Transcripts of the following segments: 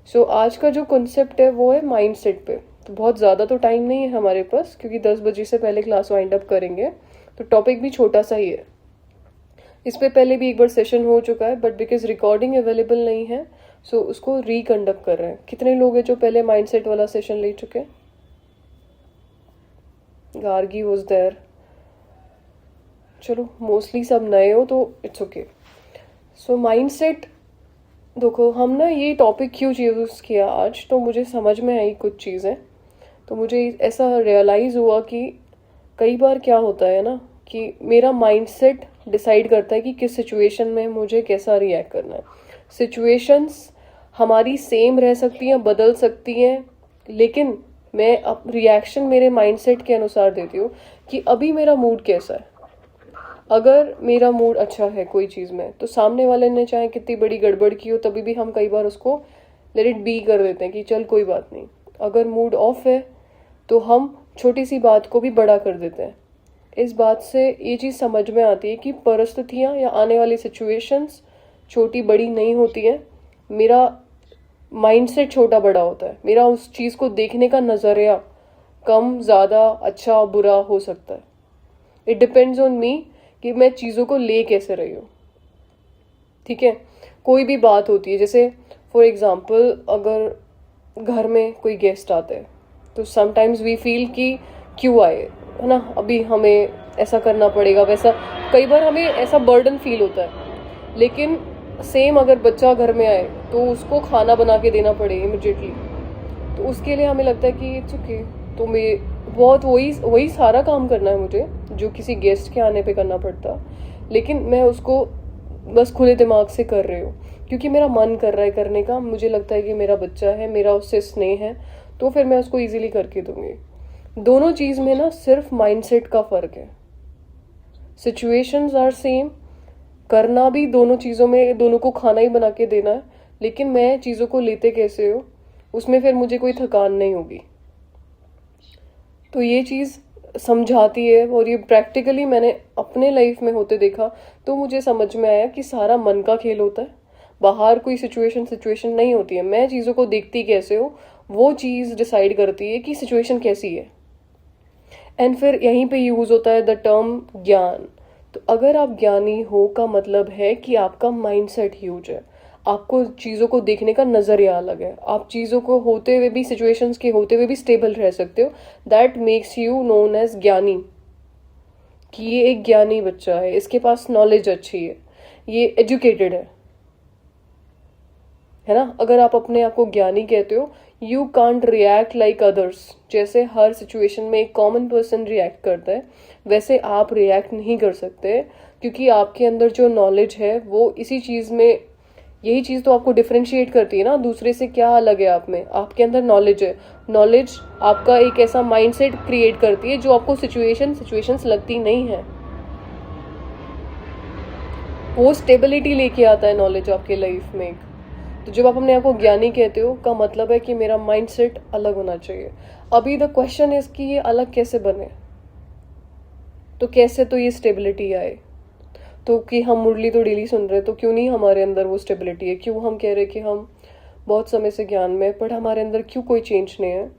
सो आज का जो कॉन्सेप्ट है वो है माइंडसेट पे। तो बहुत ज़्यादा तो टाइम नहीं है हमारे पास, क्योंकि 10 बजे से पहले क्लास वाइंड अप करेंगे, तो टॉपिक भी छोटा सा ही है। इस पे पहले भी एक बार सेशन हो चुका है, बट बिकॉज रिकॉर्डिंग अवेलेबल नहीं है सो उसको रिकंडक्ट कर रहे हैं। कितने लोग हैं जो पहले माइंडसेट वाला सेशन ले चुके हैं? Gargi was there. चलो मोस्टली सब नए हो तो इट्स ओके। सो माइंडसेट, देखो हम ना ये टॉपिक क्यों चूज़ किया आज, तो मुझे समझ में आई कुछ चीज़ें। तो मुझे ऐसा रियलाइज़ हुआ कि कई बार क्या होता है ना कि मेरा माइंडसेट डिसाइड करता है कि किस सिचुएशन में मुझे कैसा रिएक्ट करना है। सिचुएशंस हमारी सेम रह सकती हैं, बदल सकती हैं, लेकिन मैं अब रिएक्शन मेरे माइंडसेट के अनुसार देती हूँ कि अभी मेरा मूड कैसा है। अगर मेरा मूड अच्छा है कोई चीज़ में, तो सामने वाले ने चाहे कितनी बड़ी गड़बड़ की हो तभी भी हम कई बार उसको लेट इट बी कर देते हैं कि चल कोई बात नहीं। अगर मूड ऑफ है तो हम छोटी सी बात को भी बड़ा कर देते हैं। इस बात से ये चीज़ समझ में आती है कि परिस्थितियाँ या आने वाली सिचुएशंस छोटी बड़ी नहीं होती हैं। मेरा माइंडसेट छोटा बड़ा होता है। मेरा उस चीज़ को देखने का नज़रिया कम ज़्यादा अच्छा बुरा हो सकता है। इट डिपेंड्स ऑन मी कि मैं चीज़ों को ले कैसे रही हूँ। ठीक है, कोई भी बात होती है, जैसे फॉर एग्जांपल अगर घर में कोई गेस्ट आते हैं तो समटाइम्स वी फील कि क्यों आए, है ना, अभी हमें ऐसा करना पड़ेगा वैसा। कई बार हमें ऐसा बर्डन फील होता है। लेकिन सेम अगर बच्चा घर में आए तो उसको खाना बना के देना पड़े इमिडिएटली, तो उसके लिए हमें लगता है कि इट्स ओके, तो मैं बहुत वही सारा काम करना है मुझे जो किसी गेस्ट के आने पे करना पड़ता, लेकिन मैं उसको बस खुले दिमाग से कर रही हूँ क्योंकि मेरा मन कर रहा है करने का। मुझे लगता है कि मेरा बच्चा है, मेरा उससे स्नेह है, तो फिर मैं उसको इजीली करके दूंगी। दोनों चीज़ में ना सिर्फ माइंडसेट का फ़र्क है। सिचुएशंस आर सेम, करना भी दोनों चीज़ों में, दोनों को खाना ही बना के देना है, लेकिन मैं चीज़ों को लेते कैसे हो उसमें फिर मुझे कोई थकान नहीं होगी। तो ये चीज़ समझाती है, और ये प्रैक्टिकली मैंने अपने लाइफ में होते देखा, तो मुझे समझ में आया कि सारा मन का खेल होता है। बाहर कोई सिचुएशन नहीं होती है। मैं चीज़ों को देखती कैसे हो वो चीज़ डिसाइड करती है कि सिचुएशन कैसी है। एंड फिर यहीं पे यूज़ होता है द टर्म ज्ञान। तो अगर आप ज्ञानी हो का मतलब है कि आपका माइंडसेट ह्यूज है, आपको चीज़ों को देखने का नज़रिया अलग है, आप चीज़ों को होते हुए भी, सिचुएशंस के होते हुए भी स्टेबल रह सकते हो। That makes you known as ज्ञानी, कि ये एक ज्ञानी बच्चा है, इसके पास नॉलेज अच्छी है, ये एजुकेटेड है ना। अगर आप अपने आप को ज्ञानी कहते हो, you can't react like others. जैसे हर सिचुएशन में एक कॉमन पर्सन रिएक्ट करता है, वैसे आप रिएक्ट नहीं कर सकते, क्योंकि आपके अंदर जो नॉलेज है वो इसी चीज़ में, यही चीज़ तो आपको डिफ्रेंशिएट करती है ना दूसरे से। क्या अलग है आप में? आपके अंदर नॉलेज है। नॉलेज आपका एक ऐसा माइंडसेट क्रिएट करती है जो आपको सिचुएशंस लगती नहीं है। वो स्टेबिलिटी लेके आता है नॉलेज आपके लाइफ में। तो जब आप अपने आप को ज्ञानी कहते हो का मतलब है कि मेरा माइंडसेट अलग होना चाहिए। अभी द क्वेश्चन है कि ये अलग कैसे बने, तो कैसे तो ये स्टेबिलिटी आए। तो कि हम मुरली तो डेली सुन रहे, तो क्यों नहीं हमारे अंदर वो स्टेबिलिटी है? क्यों हम कह रहे कि हम बहुत समय से ज्ञान में, पर हमारे अंदर क्यों कोई चेंज नहीं है?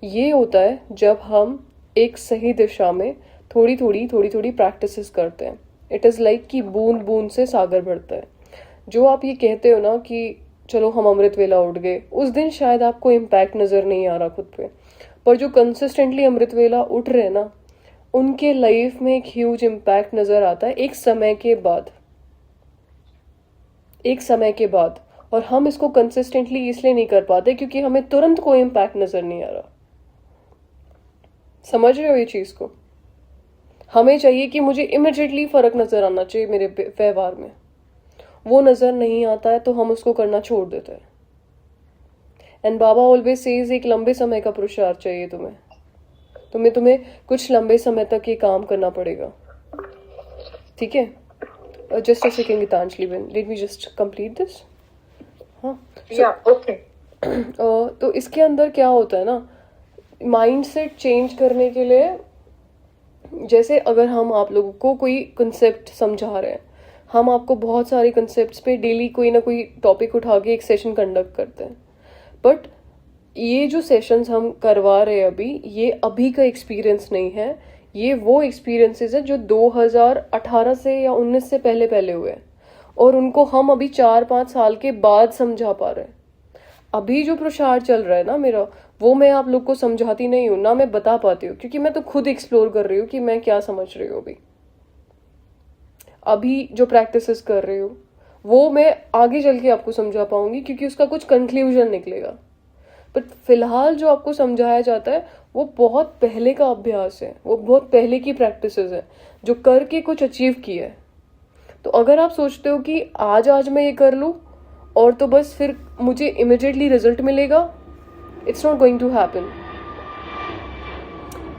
ये होता है जब हम एक सही दिशा में थोड़ी थोड़ी प्रैक्टिसेस करते हैं। इट इज़ लाइक कि बूंद बूंद से सागर बढ़ता है। जो आप ये कहते हो ना कि चलो हम अमृत वेला उठ गए, उस दिन शायद आपको इम्पैक्ट नज़र नहीं आ रहा खुद पे, पर जो कंसिस्टेंटली अमृत वेला उठ रहे हैं ना, उनके लाइफ में एक ह्यूज इम्पैक्ट नज़र आता है एक समय के बाद, और हम इसको कंसिस्टेंटली इसलिए नहीं कर पाते क्योंकि हमें तुरंत कोई इम्पैक्ट नज़र नहीं आ रहा। समझ रहे हो ये चीज़ को? हमें चाहिए कि मुझे इमिडिएटली फ़र्क नज़र आना चाहिए मेरे व्यवहार में। वो नज़र नहीं आता है तो हम उसको करना छोड़ देते हैं। एंड बाबा ऑलवेज सेज एक लंबे समय का पुरुषार्थ चाहिए तुम्हें कुछ लंबे समय तक ये काम करना पड़ेगा। ठीक है, just a second Gitanjali ben, let me just complete this. हाँ, ओके। तो इसके अंदर क्या होता है ना, माइंडसेट चेंज करने के लिए, जैसे अगर हम आप लोगों को कोई कंसेप्ट समझा रहे हैं, हम आपको बहुत सारे कंसेप्ट्स पे डेली कोई ना कोई टॉपिक उठा के एक सेशन कंडक्ट करते हैं। बट ये जो सेशंस हम करवा रहे हैं अभी, ये अभी का एक्सपीरियंस नहीं है, ये वो एक्सपीरियंसेस है जो 2018 से या 19 से पहले पहले हुए हैं, और उनको हम अभी 4-5 साल के बाद समझा पा रहे हैं। अभी जो प्रसार चल रहा है ना मेरा, वो मैं आप लोग को समझाती नहीं हूँ ना, मैं बता पाती हूँ, क्योंकि मैं तो खुद एक्सप्लोर कर रही हूँ कि मैं क्या समझ रही हूँ। अभी जो प्रैक्टिसेस कर रही हूँ वो मैं आगे चल के आपको समझा पाऊंगी, क्योंकि उसका कुछ कंक्लूजन निकलेगा। बट फिलहाल जो आपको समझाया जाता है वो बहुत पहले का अभ्यास है, वो बहुत पहले की प्रैक्टिसेस है जो करके कुछ अचीव किया है। तो अगर आप सोचते हो कि आज आज मैं ये कर लूँ और तो बस फिर मुझे इमिडिएटली रिजल्ट मिलेगा, it's not going to happen.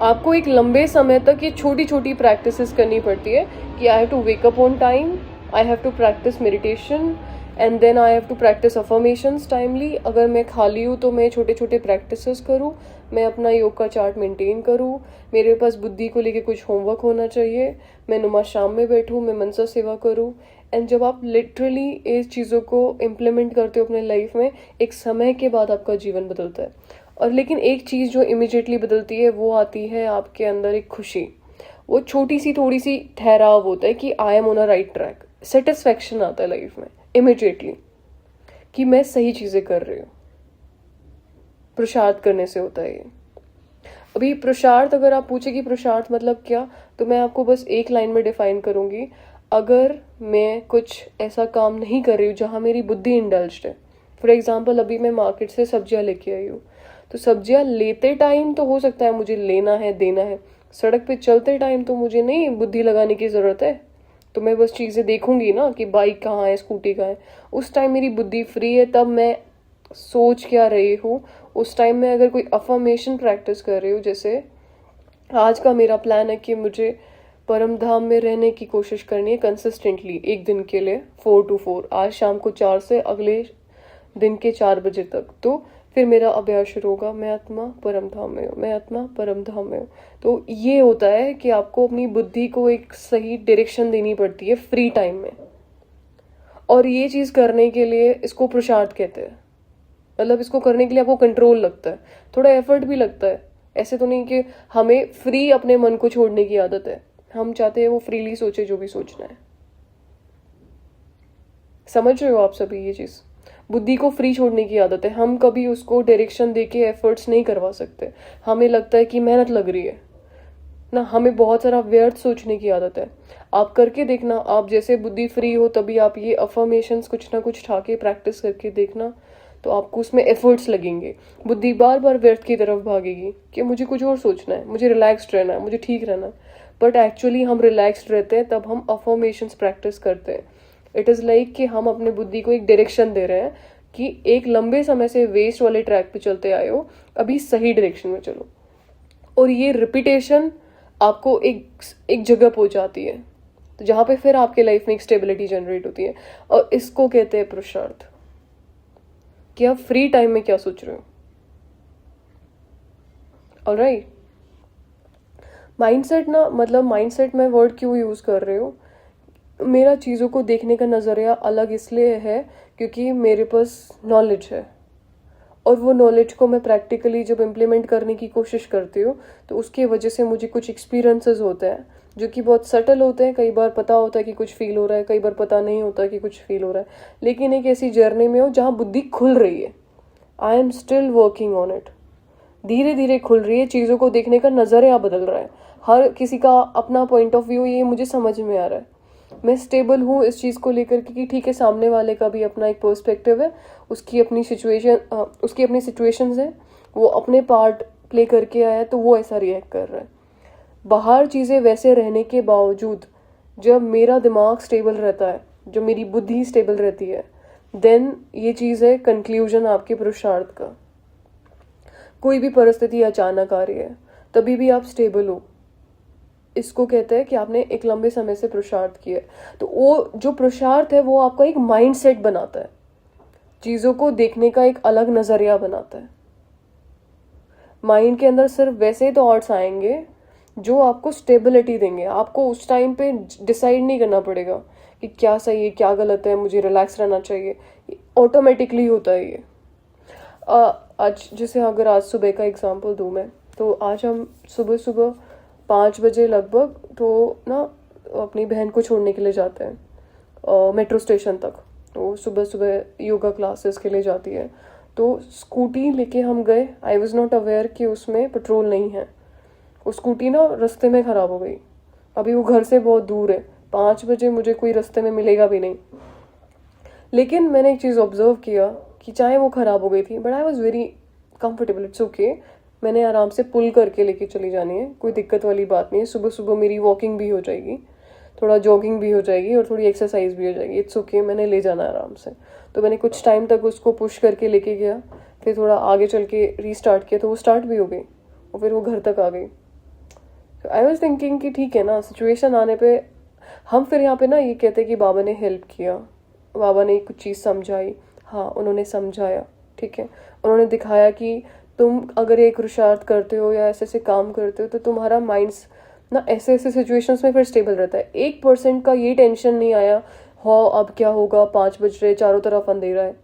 आपको एक लंबे समय तक ये छोटी छोटी प्रैक्टिसेस करनी पड़ती है कि I have to wake up on time, I have to practise meditation, and then I have to practise affirmations timely. अगर मैं खाली हूँ तो मैं छोटे छोटे प्रैक्टिसेस करूँ, मैं अपना योग का चार्ट मेंटेन करूँ, मेरे पास बुद्धि को लेके कुछ होमवर्क होना चाहिए, मैं नुमा शाम में बैठूँ, मैं मनसा सेवा करूँ। एंड जब आप लिटरली इस चीज़ों को इम्प्लीमेंट करते हो अपने लाइफ में, एक समय के बाद आपका जीवन बदलता है। और लेकिन एक चीज़ जो इमिजिएटली बदलती है वो आती है आपके अंदर एक खुशी, वो छोटी सी थोड़ी सी ठहराव होता है कि I am on a right track, satisfaction आता है लाइफ में इमिजिएटली कि मैं सही चीज़ें कर रही हूँ। पुरुषार्थ करने से होता है ये। अभी पुरुषार्थ, अगर आप पूछे कि पुरुषार्थ मतलब क्या, तो मैं आपको बस एक लाइन में डिफाइन करूँगी। अगर मैं कुछ ऐसा काम नहीं कर रही हूँ जहाँ मेरी बुद्धि इंडल्ज्ड है, फॉर एग्जाम्पल अभी मैं मार्केट से सब्जियाँ लेके आई हूँ, तो सब्जियाँ लेते टाइम तो हो सकता है मुझे लेना है, देना है, सड़क पे चलते टाइम तो मुझे नहीं बुद्धि लगाने की ज़रूरत है, तो मैं बस चीज़ें देखूंगी ना कि बाइक कहाँ है, स्कूटी कहाँ है। उस टाइम मेरी बुद्धि फ्री है, तब मैं सोच क्या रही हूँ, उस टाइम में अगर कोई अफर्मेशन प्रैक्टिस कर रही हूँ, जैसे आज का मेरा प्लान है कि मुझे परम धाम में रहने की कोशिश करनी है कंसिस्टेंटली एक दिन के लिए 4 to 4, आज शाम को 4 से अगले दिन के 4 बजे तक। तो फिर मेरा अभ्यास शुरू होगा, मैं आत्मा परम धाम में हूँ, मैं आत्मा परम धाम में हूँ। तो ये होता है कि आपको अपनी बुद्धि को एक सही डायरेक्शन देनी पड़ती है फ्री टाइम में, और ये चीज़ करने के लिए इसको पुरुषार्थ कहते हैं। मतलब इसको करने के लिए आपको कंट्रोल लगता है, थोड़ा एफर्ट भी लगता है। ऐसे तो नहीं कि हमें फ्री अपने मन को छोड़ने की आदत है, हम चाहते हैं वो फ्रीली सोचे जो भी सोचना है। समझ रहे हो आप सभी ये चीज़? बुद्धि को फ्री छोड़ने की आदत है, हम कभी उसको डायरेक्शन देके एफर्ट्स नहीं करवा सकते। हमें लगता है कि मेहनत लग रही है ना, हमें बहुत सारा व्यर्थ सोचने की आदत है। आप करके देखना, आप जैसे बुद्धि फ्री हो तभी आप ये अफर्मेशंस कुछ ना कुछ ठाके प्रैक्टिस करके देखना, तो आपको उसमें एफर्ट्स लगेंगे। बुद्धि बार बार व्यर्थ की तरफ भागेगी कि मुझे कुछ और सोचना है, मुझे रिलैक्स्ड रहना है, मुझे ठीक रहना है। बट एक्चुअली हम रिलैक्स्ड रहते हैं तब हम अफर्मेशंस प्रैक्टिस करते हैं। इट इज़ लाइक कि हम अपने बुद्धि को एक डायरेक्शन दे रहे हैं कि एक लंबे समय से वेस्ट वाले ट्रैक पे चलते आए हो, अभी सही डायरेक्शन में चलो। और ये रिपीटेशन आपको एक जगह पहुंचाती है, तो जहाँ पे फिर आपके लाइफ में एक स्टेबिलिटी जनरेट होती है, और इसको कहते हैं पुरुषार्थ। कि आप फ्री टाइम में क्या सोच रहे हो। ऑलराइट, माइंडसेट ना, मतलब माइंडसेट में वर्ड क्यों यूज़ कर रही हूँ, मेरा चीज़ों को देखने का नज़रिया अलग इसलिए है क्योंकि मेरे पास नॉलेज है, और वो नॉलेज को मैं प्रैक्टिकली जब इम्प्लीमेंट करने की कोशिश करती हूँ तो उसकी वजह से मुझे कुछ एक्सपीरियंसेस होते हैं जो कि बहुत सटल होते हैं। कई बार पता होता है कि कुछ फील हो रहा है, कई बार पता नहीं होता कि कुछ फील हो रहा है, लेकिन एक ऐसी जर्नी में हो जहाँ बुद्धि खुल रही है। I am still working on it, धीरे धीरे खुल रही है, चीज़ों को देखने का नज़रिया बदल रहा है, हर किसी का अपना पॉइंट ऑफ व्यू, ये मुझे समझ में आ रहा है। मैं स्टेबल हूँ इस चीज़ को लेकर कि ठीक है, सामने वाले का भी अपना एक पर्सपेक्टिव है, उसकी अपनी सिचुएशंस है, वो अपने पार्ट प्ले करके आया है तो वो ऐसा रिएक्ट कर रहा है। बाहर चीज़ें वैसे रहने के बावजूद जब मेरा दिमाग स्टेबल रहता है, जो मेरी बुद्धि स्टेबल रहती है, देन ये चीज़ है कंक्लूजन आपके पुरुषार्थ का। कोई भी परिस्थिति अचानक आ रही है तभी भी आप स्टेबल हो, इसको कहते हैं कि आपने एक लंबे समय से पुरुषार्थ किया है। तो वो जो पुरुषार्थ है वो आपका एक माइंड सेट बनाता है, चीज़ों को देखने का एक अलग नज़रिया बनाता है। माइंड के अंदर सिर्फ वैसे थॉट्स आएंगे जो आपको स्टेबिलिटी देंगे। आपको उस टाइम पे डिसाइड नहीं करना पड़ेगा कि क्या सही है क्या गलत है, मुझे रिलैक्स रहना चाहिए, ऑटोमेटिकली होता है ये। आज जैसे अगर आज सुबह का एग्जांपल दूँ मैं, तो आज हम सुबह सुबह 5 बजे लगभग तो ना अपनी बहन को छोड़ने के लिए जाते हैं मेट्रो स्टेशन तक। तो सुबह सुबह योगा क्लासेस के लिए जाती है, तो स्कूटी लेके हम गए। आई वॉज नॉट अवेयर कि उसमें पेट्रोल नहीं है। वो स्कूटी ना रास्ते में ख़राब हो गई। अभी वो घर से बहुत दूर है, 5 बजे मुझे कोई रास्ते में मिलेगा भी नहीं। लेकिन मैंने एक चीज़ ऑब्जर्व किया कि चाहे वो ख़राब हो गई थी, but I was very comfortable, it's okay. मैंने आराम से पुल करके लेके चली जानी है, कोई दिक्कत वाली बात नहीं है। सुबह सुबह मेरी वॉकिंग भी हो जाएगी, थोड़ा जॉगिंग भी हो जाएगी और थोड़ी एक्सरसाइज भी हो जाएगी। इट्स ओके, मैंने ले जाना है आराम से। तो मैंने कुछ टाइम तक उसको पुश करके लेके गया, फिर थोड़ा आगे चल के रीस्टार्ट किया तो वो स्टार्ट भी हो गई और फिर वो घर तक आ गई। तो आई वॉज थिंकिंग कि ठीक है ना, सिचुएशन आने पे हम फिर यहाँ पे ना ये कहते हैं कि बाबा ने हेल्प किया, बाबा ने कुछ चीज़ समझाई। हाँ, उन्होंने समझाया, ठीक है। उन्होंने दिखाया कि तुम अगर एक पुरुषार्थ करते हो या ऐसे ऐसे काम करते हो तो तुम्हारा माइंड्स ना ऐसे ऐसे सिचुएशंस में फिर स्टेबल रहता है। 1% का ये टेंशन नहीं आया, हो अब क्या होगा, 5 बज रहे, चारों तरफ अंधेरा है।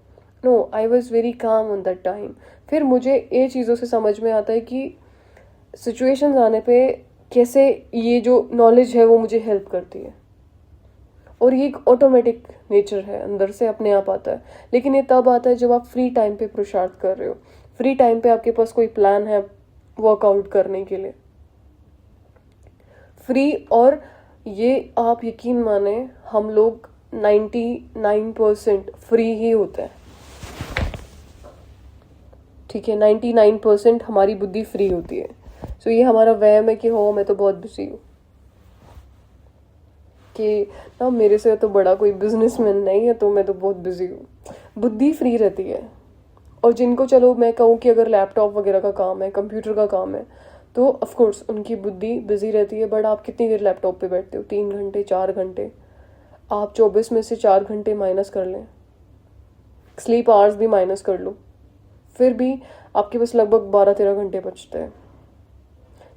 No, I was very calm on that time. फिर मुझे ये चीज़ों से समझ में आता है कि सिचुएशंस आने पे कैसे ये जो नॉलेज है वो मुझे हेल्प करती है। और ये एक ऑटोमेटिक नेचर है, अंदर से अपने आप आता है। लेकिन ये तब आता है जब आप फ्री टाइम पे पुरुषार्थ कर रहे हो, फ्री टाइम पे आपके पास कोई प्लान है वर्कआउट करने के लिए फ्री। और ये आप यकीन माने, हम लोग 99% फ्री ही होते हैं, ठीक है। 99% हमारी बुद्धि फ्री होती है। सो ये हमारा वहम है कि हो मैं तो बहुत बिजी हूँ, कि ना मेरे से तो बड़ा कोई बिजनेसमैन नहीं है तो मैं तो बहुत बिजी हूँ। बुद्धि फ्री रहती है। और जिनको चलो मैं कहूँ कि अगर लैपटॉप वगैरह का काम है, कंप्यूटर का काम है, तो ऑफ कोर्स उनकी बुद्धि बिजी रहती है। बट आप कितनी देर लैपटॉप पे बैठते हो? 3 घंटे, 4 घंटे। आप 24 में से 4 घंटे माइनस कर लें, स्लीप आवर्स भी माइनस कर लो, फिर भी आपके पास लगभग 12-13 घंटे बचते हैं।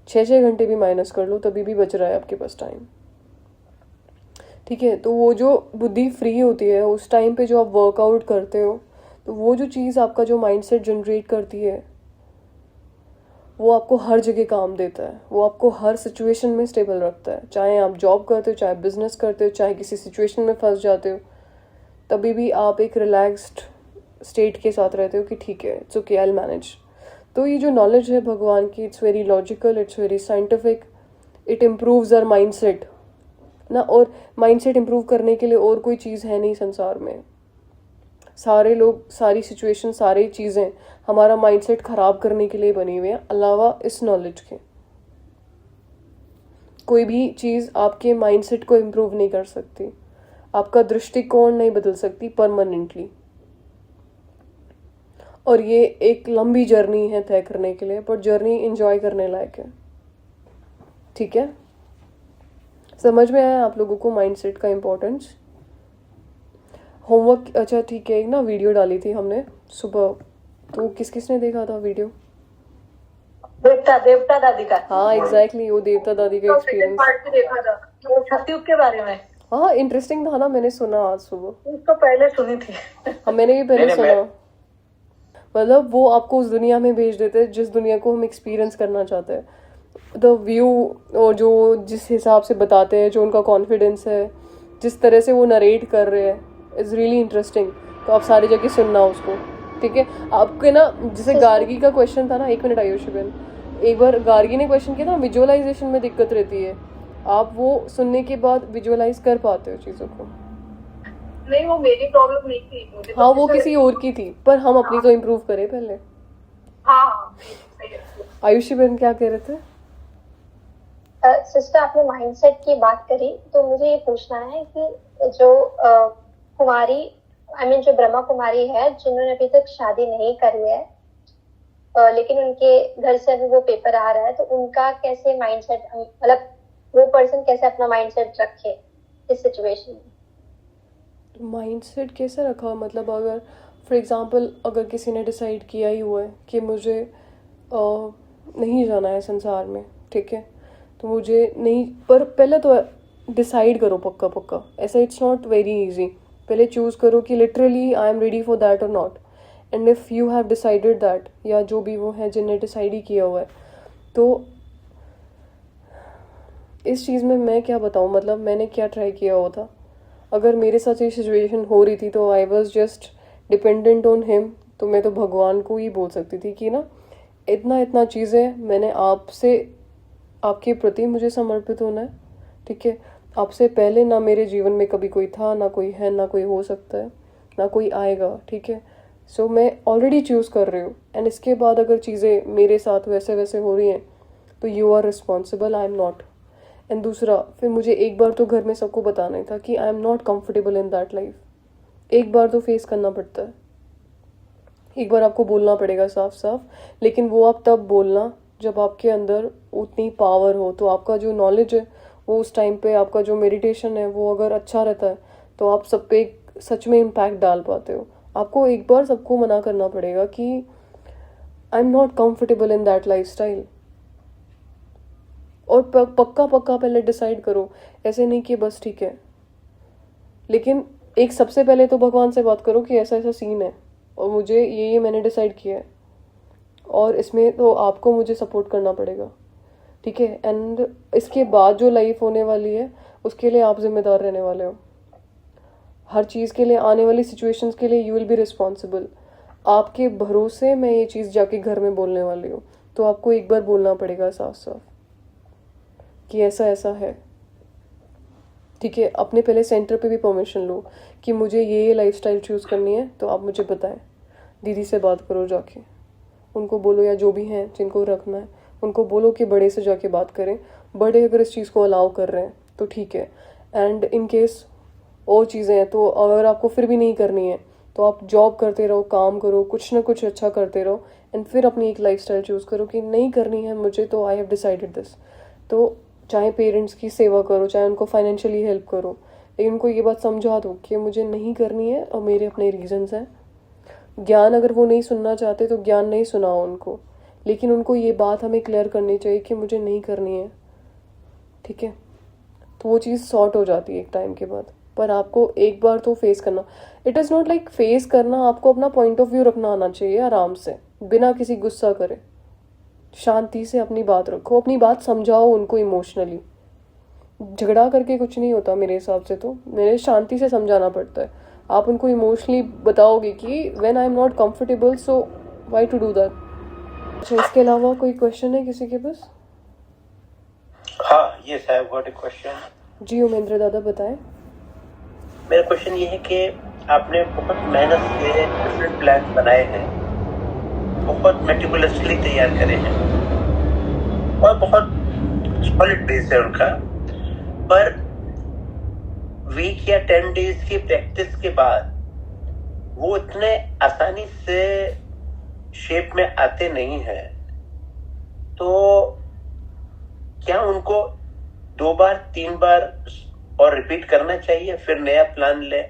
6-6 घंटे भी माइनस कर लो, तभी भी बच रहा है आपके पास टाइम, ठीक है। तो वो जो बुद्धि फ्री होती है उस टाइम पे जो आप वर्कआउट करते हो, तो वो जो चीज़ आपका जो माइंडसेट जनरेट करती है वो आपको हर जगह काम देता है। वो आपको हर सिचुएशन में स्टेबल रखता है। चाहे आप जॉब करते हो, चाहे बिजनेस करते हो, चाहे किसी सिचुएशन में फंस जाते हो, तभी भी आप एक रिलैक्स्ड स्टेट के साथ रहते हो कि ठीक है, it's okay, I will manage. तो ये जो नॉलेज है भगवान की, it's very logical, it's very scientific, it improves our mindset ना। और माइंडसेट इम्प्रूव करने के लिए और कोई चीज़ है नहीं संसार में। सारे लोग, सारी सिचुएशन, सारी चीज़ें हमारा माइंडसेट खराब करने के लिए बनी हुई है। अलावा इस नॉलेज के कोई भी चीज़ आपके माइंडसेट को इम्प्रूव नहीं कर सकती, आपका दृष्टिकोण नहीं बदल सकती परमानेंटली। और ये एक लंबी जर्नी है तय करने के लिए, पर जर्नी एंजॉय करने लायक है, ठीक है। समझ में आया आप लोगों को माइंडसेट का इम्पोर्टेंस? होमवर्क, अच्छा ठीक है, एक ना वीडियो डाली थी हमने सुबह, तो किस किसने देखा था वीडियो? देवता देवता दादी का। हाँ एग्जैक्टली, वो देवता दादी का एक्सपीरियंस पार्ट में देखा था, वो सतयुग के बारे में। हाँ, इंटरेस्टिंग था ना, मैंने सुना आज सुबह। उसको पहले सुनी थी। हाँ, मैंने भी पहले सुना। मतलब वो आपको उस दुनिया में भेज देते हैं जिस दुनिया को हम एक्सपीरियंस करना चाहते हैं। द व्यू, और जो जिस हिसाब से बताते हैं, जो उनका कॉन्फिडेंस है, जिस तरह से वो नरेट कर रहे हैं, इज़ रियली इंटरेस्टिंग। तो आप सारी जगह सुनना उसको, ठीक है। आपके ना जैसे गार्गी का क्वेश्चन था ना, 1 मिनट आयुषी बहन, एक बार गार्गी ने क्वेश्चन किया था ना, विजुअलाइजेशन में दिक्कत रहती है, आप वो सुनने के बाद विजुअलाइज कर पाते हो चीज़ों को? नहीं, वो मेरी प्रॉब्लम नहीं थी मुझे। हाँ, वो किसी और की थी, पर हम अपनी तो इम्प्रूव करें पहले। हाँ, आयुषी बहन क्या कह रहे थे? सिस्टर, आपने माइंडसेट की बात करी, तो मुझे ये पूछना है कि जो कुमारी, जो ब्रह्मा कुमारी है, जिन्होंने अभी तक शादी नहीं करी है, लेकिन उनके घर से अभी वो पेपर आ रहा है, तो उनका कैसे माइंडसेट, मतलब वो पर्सन कैसे अपना माइंडसेट रखे इस सिचुएशन में? माइंडसेट कैसे रखा? मतलब अगर फॉर एग्जांपल अगर किसी ने डिसाइड किया ही हुआ है कि मुझे नहीं जाना है संसार में, ठीक है, तो मुझे नहीं, पर पहले तो डिसाइड करो पक्का पक्का। ऐसा इट्स नॉट वेरी इजी। पहले चूज़ करो कि literally I am ready for that और not. And if you have decided that, या जो भी वो है जिनने डिसाइड ही किया हुआ है, तो इस चीज़ में मैं क्या बताऊँ, मतलब मैंने क्या ट्राई किया हुआ था। अगर मेरे साथ ये सिचुएशन हो रही थी तो I was just dependent on him, तो मैं तो भगवान को ही बोल सकती थी कि ना इतना इतना चीज़ें मैंने आपसे, आपके प्रति मुझे समर्पित होना है, ठीक है। आपसे पहले ना मेरे जीवन में कभी कोई था, ना कोई है, ना कोई हो सकता है, ना कोई आएगा, ठीक है। सो मैं ऑलरेडी चूज़ कर रही हूँ, एंड इसके बाद अगर चीज़ें मेरे साथ वैसे वैसे हो रही हैं तो you are responsible, I am not. And दूसरा, फिर मुझे एक बार तो घर में सबको बताना ही था कि आई am not comfortable in that life. एक बार तो फेस करना पड़ता है, एक बार आपको बोलना पड़ेगा साफ साफ, लेकिन वो आप तब बोलना जब आपके अंदर उतनी पावर हो। तो आपका जो नॉलेज है वो उस टाइम पे, आपका जो मेडिटेशन है वो अगर अच्छा रहता है तो आप सब पे एक सच में इम्पैक्ट डाल पाते हो। आपको एक बार सबको मना करना पड़ेगा कि आई am not comfortable in that life style, और पक्का पक्का पहले डिसाइड करो, ऐसे नहीं कि बस ठीक है। लेकिन एक सबसे पहले तो भगवान से बात करो कि ऐसा ऐसा सीन है और मुझे ये मैंने डिसाइड किया है, और इसमें तो आपको मुझे सपोर्ट करना पड़ेगा, ठीक है। एंड इसके बाद जो लाइफ होने वाली है उसके लिए आप जिम्मेदार रहने वाले हो। हर चीज़ के लिए, आने वाली सिचुएशंस के लिए यू विल बी रिस्पॉन्सिबल। आपके भरोसे मैं ये चीज़ जाके घर में बोलने वाली हूँ, तो आपको एक बार बोलना पड़ेगा साफ साफ कि ऐसा ऐसा है, ठीक है। अपने पहले सेंटर पे भी परमिशन लो कि मुझे ये लाइफस्टाइल चूज़ करनी है, तो आप मुझे बताएं। दीदी से बात करो जाके, उनको बोलो, या जो भी हैं जिनको रखना है उनको बोलो कि बड़े से जाके बात करें। बड़े अगर इस चीज़ को अलाउ कर रहे हैं तो ठीक है। एंड इन केस और चीज़ें हैं, तो अगर आपको फिर भी नहीं करनी है तो आप जॉब करते रहो, काम करो, कुछ ना कुछ अच्छा करते रहो, एंड फिर अपनी एक लाइफस्टाइल चूज़ करो कि नहीं करनी है मुझे, तो आई हैव डिसाइडेड दिस। तो चाहे पेरेंट्स की सेवा करो, चाहे उनको फाइनेंशियली हेल्प करो, लेकिन उनको ये बात समझा दो कि मुझे नहीं करनी है और मेरे अपने रीजंस हैं। ज्ञान अगर वो नहीं सुनना चाहते तो ज्ञान नहीं सुनाओ उनको, लेकिन उनको ये बात हमें क्लियर करनी चाहिए कि मुझे नहीं करनी है, ठीक है। तो वो चीज़ सॉर्ट हो जाती है एक टाइम के बाद। पर आपको एक बार तो फेस करना, it is not like face करना, आपको अपना पॉइंट ऑफ व्यू रखना आना चाहिए आराम से, बिना किसी गुस्सा करे। शांति से अपनी बात रखो, अपनी बात समझाओ उनको इमोशनली। झगड़ा करके कुछ नहीं होता मेरे हिसाब से, तो मेरे शांति से समझाना पड़ता है। आप उनको इमोशनली बताओगे कि when I am not comfortable, so why to do that. अच्छा, इसके अलावा कोई क्वेश्चन है किसी के पास? हाँ, yes I have got a question. जी उमेंद्र दादा बताएं। मेरा क्वेश्चन ये है कि आपने बहुत मेहनत से डिफरेंट प्लान बनाए हैं, बहुत मेटिकुलसली तैयार करे हैं और बहुत सॉलिड बेस है उनका, पर वीक या 10 डेज की प्रैक्टिस के बाद वो इतने आसानी से शेप में आते नहीं हैं। तो क्या उनको 2 बार 3 बार और रिपीट करना चाहिए, फिर नया प्लान ले?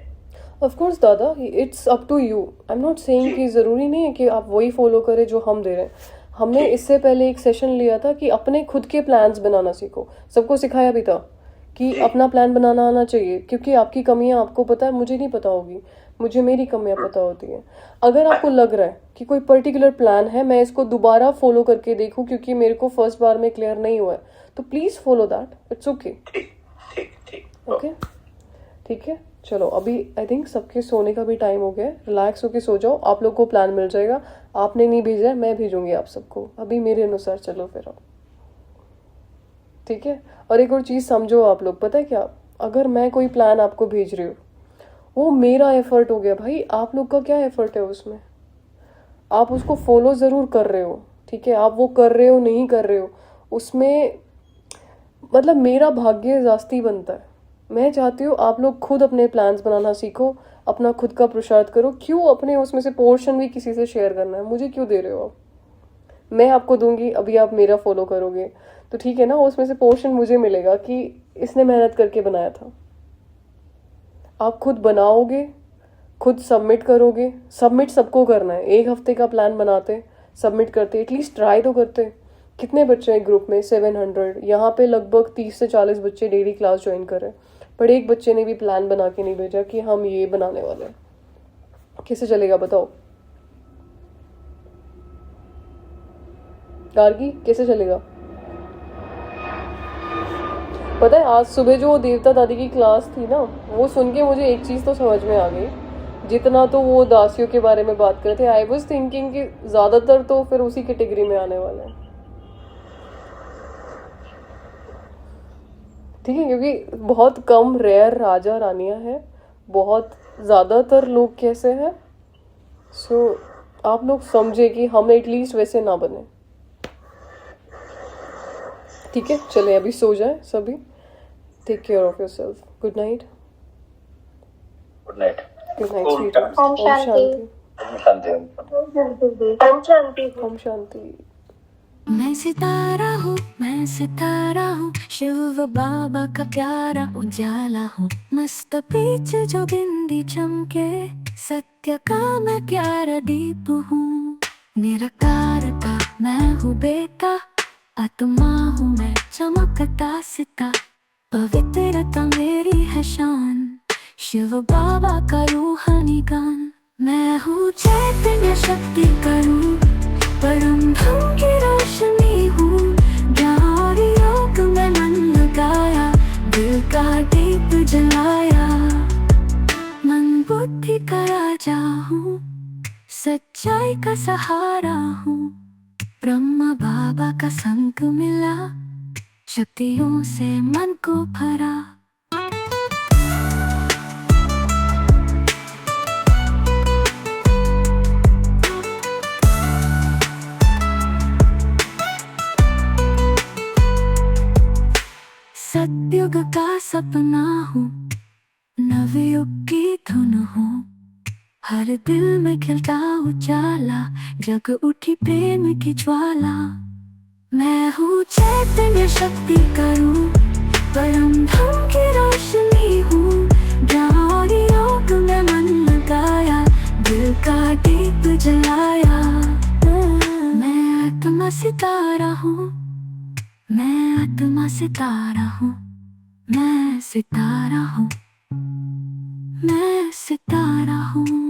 ऑफ कोर्स दादा, it's up to you. I am not saying कि ज़रूरी नहीं है कि आप वही फॉलो करें जो हम दे रहे हैं। हमने इससे पहले एक सेशन लिया था कि अपने खुद के प्लान्स बनाना सीखो, सबको सिखाया भी था कि अपना प्लान बनाना आना चाहिए, क्योंकि आपकी कमियां आपको पता है, मुझे नहीं पता होगी, मुझे मेरी कमियां पता होती हैं। अगर आपको लग रहा है कि कोई पर्टिकुलर प्लान है, मैं इसको दोबारा फॉलो करके देखूं क्योंकि मेरे को फर्स्ट बार में क्लियर नहीं हुआ है, तो please follow that, it's okay. Okay, ठीक है। चलो अभी आई थिंक सबके सोने का भी टाइम हो गया है, रिलैक्स होके सो जाओ। आप लोग को प्लान मिल जाएगा, आपने नहीं भेजा है, मैं भेजूंगी आप सबको। अभी मेरे अनुसार चलो फिर आप, ठीक है। और एक और चीज़ समझो आप लोग, पता है क्या, अगर मैं कोई प्लान आपको भेज रही हूँ, वो मेरा एफर्ट हो गया भाई, आप लोग का क्या एफर्ट है उसमें? आप उसको फॉलो ज़रूर कर रहे हो, ठीक है। आप वो कर रहे हो नहीं कर रहे हो, उसमें मतलब मेरा भाग्य जास्ती बनता है। मैं चाहती हूँ आप लोग खुद अपने प्लान्स बनाना सीखो, अपना खुद का पुरुषार्थ करो। क्यों अपने उसमें से पोर्शन भी किसी से शेयर करना है? मुझे क्यों दे रहे हो आप? मैं आपको दूंगी, अभी आप मेरा फॉलो करोगे तो ठीक है ना, उसमें से पोर्शन मुझे मिलेगा कि इसने मेहनत करके बनाया था। आप खुद बनाओगे, खुद सबमिट करोगे। सबमिट सबको करना है, 1 हफ्ते का प्लान बनाते, सबमिट करते, एटलीस्ट ट्राई तो करते। कितने बच्चे हैं ग्रुप में? 700। यहाँ पे लगभग 30 से 40 बच्चे डेली क्लास ज्वाइन कर रहे हैं, पर एक बच्चे ने भी प्लान बना के नहीं भेजा कि हम ये बनाने वाले हैं। कैसे चलेगा बताओ? गार्गी कैसे चलेगा? पता है आज सुबह जो देवता दादी की क्लास थी ना, वो सुन के मुझे एक चीज़ तो समझ में आ गई। जितना तो वो दासियों के बारे में बात कर रहे थे, आई वॉज थिंकिंग कि ज़्यादातर तो फिर उसी कैटेगरी में आने वाले हैं। ठीक है, क्योंकि बहुत कम रेयर राजा रानियां हैं, बहुत ज़्यादातर लोग कैसे हैं। सो आप लोग समझे कि हम एटलीस्ट वैसे ना बने। ठीक है, चले अभी सो जाए सभी। Take care of yourself. Good night. Good night. Good night ओम स्वीट। शांति। ओम शांति। ओम शांति। ओम शांति। ओम शांति। मैं सितारा हूँ, शिव बाबा का प्यारा उजाला हूँ। मस्त बीच जो बिंदी चमके, सत्य का मैं प्यारा दीप हूँ। निराकार का मैं हूँ बेटा, आत्मा हूँ मैं चमकता सिता। पवित्रता मेरी है शान, शिव बाबा का रूहानी गान। मैं हूँ चैतन्य शक्ति का रूप, परम धर्म की रोशनी हूँ। ज्ञान और योग में मन लगाया, दिल का दीप जलाया। मन बुद्धि का राजा हूँ, सच्चाई का सहारा हूँ। ब्रह्मा बाबा का संग मिला, शक्तियों से मन को भरा। सतयुग का सपना हूँ, नवयुग की धुन हूँ। हर दिल में खिलता उजाला, जग उठी प्रेम की ज्वाला। मैं हूँ चैतन्य शक्ति का रूप, परम धर्म की रोशनी हूँ। ज्ञान और योग में मन लगाया, दिल का दीप जलाया। मैं आत्मा सितारा हूँ, मैं आत्मा सितारा हूँ। मैं सितारा हूँ, मैं सितारा हूँ।